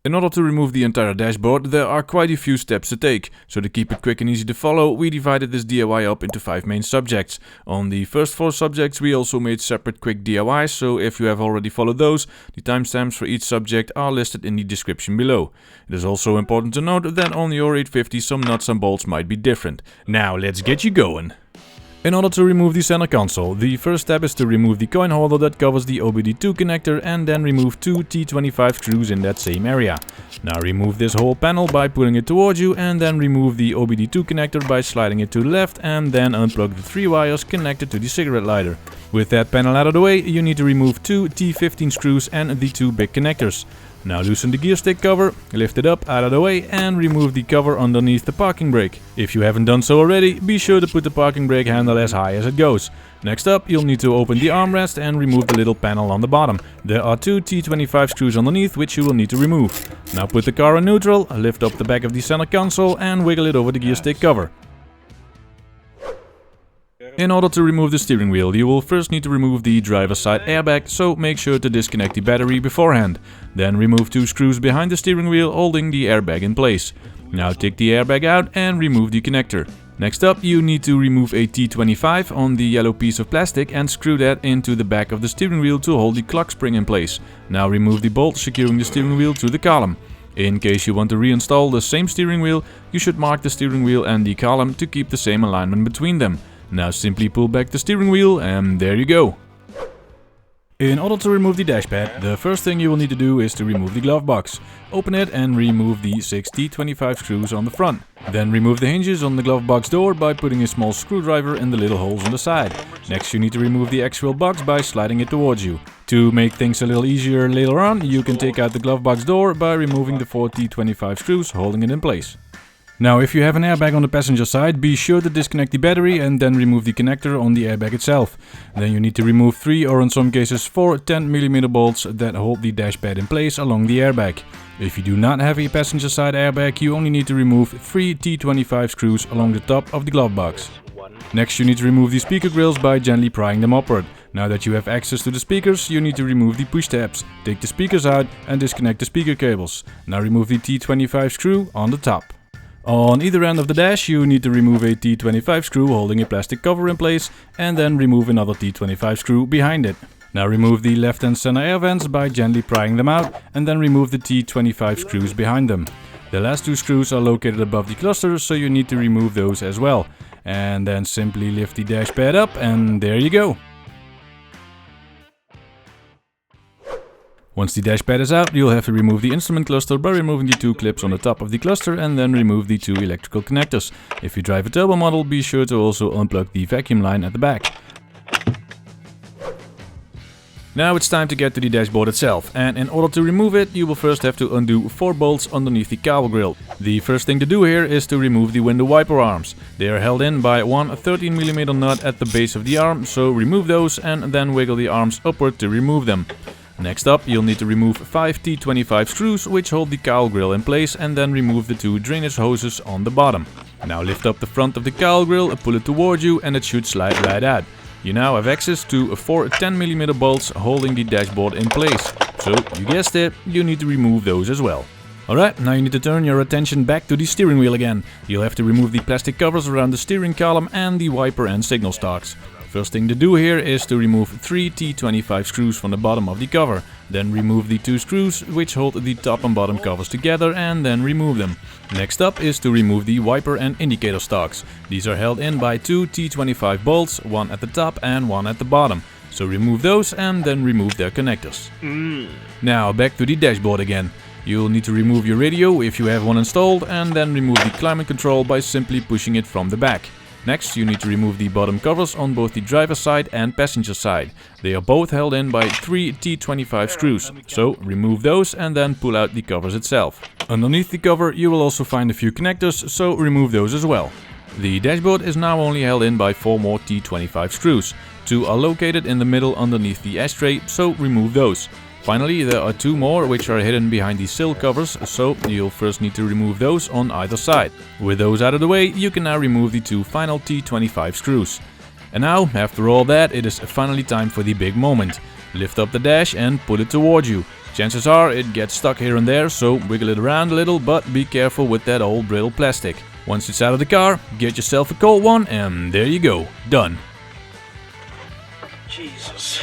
In order to remove the entire dashboard, there are quite a few steps to take. So to keep it quick and easy to follow, we divided this DIY up into 5 main subjects. On the first 4 subjects we also made separate quick DIYs, so if you have already followed those, the timestamps for each subject are listed in the description below. It is also important to note that on your 850 some nuts and bolts might be different. Now let's get you going! In order to remove the center console, the first step is to remove the coin holder that covers the OBD2 connector and then remove 2 T25 screws in that same area. Now remove this whole panel by pulling it towards you and then remove the OBD2 connector by sliding it to the left and then unplug the 3 wires connected to the cigarette lighter. With that panel out of the way, you need to remove 2 T15 screws and the 2 big connectors. Now loosen the gear stick cover, lift it up out of the way and remove the cover underneath the parking brake. If you haven't done so already, be sure to put the parking brake handle as high as it goes. Next up, you'll need to open the armrest and remove the little panel on the bottom. There are 2 T25 screws underneath which you will need to remove. Now put the car in neutral, lift up the back of the center console and wiggle it over the gear stick cover. In order to remove the steering wheel, you will first need to remove the driver's side airbag, so make sure to disconnect the battery beforehand. Then remove 2 screws behind the steering wheel holding the airbag in place. Now take the airbag out and remove the connector. Next up, you need to remove a T25 on the yellow piece of plastic and screw that into the back of the steering wheel to hold the clock spring in place. Now remove the bolt securing the steering wheel to the column. In case you want to reinstall the same steering wheel, you should mark the steering wheel and the column to keep the same alignment between them. Now simply pull back the steering wheel and there you go. In order to remove the dashpad, the first thing you will need to do is to remove the glove box. Open it and remove the 6 T25 screws on the front. Then remove the hinges on the glove box door by putting a small screwdriver in the little holes on the side. Next you need to remove the actual box by sliding it towards you. To make things a little easier later on, you can take out the glove box door by removing the 4 T25 screws holding it in place. Now if you have an airbag on the passenger side, be sure to disconnect the battery and then remove the connector on the airbag itself. Then you need to remove 3 or in some cases 4 10mm bolts that hold the dashpad in place along the airbag. If you do not have a passenger side airbag, you only need to remove 3 T25 screws along the top of the glove box. Next you need to remove the speaker grills by gently prying them upward. Now that you have access to the speakers, you need to remove the push tabs. Take the speakers out and disconnect the speaker cables. Now remove the T25 screw on the top. On either end of the dash you need to remove a T25 screw holding a plastic cover in place and then remove another T25 screw behind it. Now remove the left and center air vents by gently prying them out and then remove the T25 screws behind them. The last 2 screws are located above the cluster, so you need to remove those as well. And then simply lift the dashpad up and there you go. Once the dashpad is out, you'll have to remove the instrument cluster by removing the 2 clips on the top of the cluster and then remove the 2 electrical connectors. If you drive a turbo model, be sure to also unplug the vacuum line at the back. Now it's time to get to the dashboard itself, and in order to remove it, you will first have to undo 4 bolts underneath the cowl grill. The first thing to do here is to remove the window wiper arms. They are held in by one 13mm nut at the base of the arm, so remove those and then wiggle the arms upward to remove them. Next up, you'll need to remove 5 T25 screws which hold the cowl grill in place and then remove the 2 drainage hoses on the bottom. Now lift up the front of the cowl grill, pull it towards you and it should slide right out. You now have access to 4 10mm bolts holding the dashboard in place. So, you guessed it, you need to remove those as well. Alright, now you need to turn your attention back to the steering wheel again. You'll have to remove the plastic covers around the steering column and the wiper and signal stalks. First thing to do here is to remove 3 T25 screws from the bottom of the cover. Then remove the 2 screws which hold the top and bottom covers together and then remove them. Next up is to remove the wiper and indicator stalks. These are held in by 2 T25 bolts, one at the top and one at the bottom. So remove those and then remove their connectors. Now back to the dashboard again. You'll need to remove your radio if you have one installed and then remove the climate control by simply pushing it from the back. Next you need to remove the bottom covers on both the driver's side and passenger side. They are both held in by 3 T25 screws, so remove those and then pull out the covers itself. Underneath the cover you will also find a few connectors, so remove those as well. The dashboard is now only held in by 4 more T25 screws. 2 are located in the middle underneath the ashtray, so remove those. Finally, there are 2 more which are hidden behind the sill covers, so you'll first need to remove those on either side. With those out of the way, you can now remove the 2 final T25 screws. And now, after all that, it is finally time for the big moment. Lift up the dash and put it towards you. Chances are it gets stuck here and there, so wiggle it around a little, but be careful with that old brittle plastic. Once it's out of the car, get yourself a cold one and there you go, done. Jesus.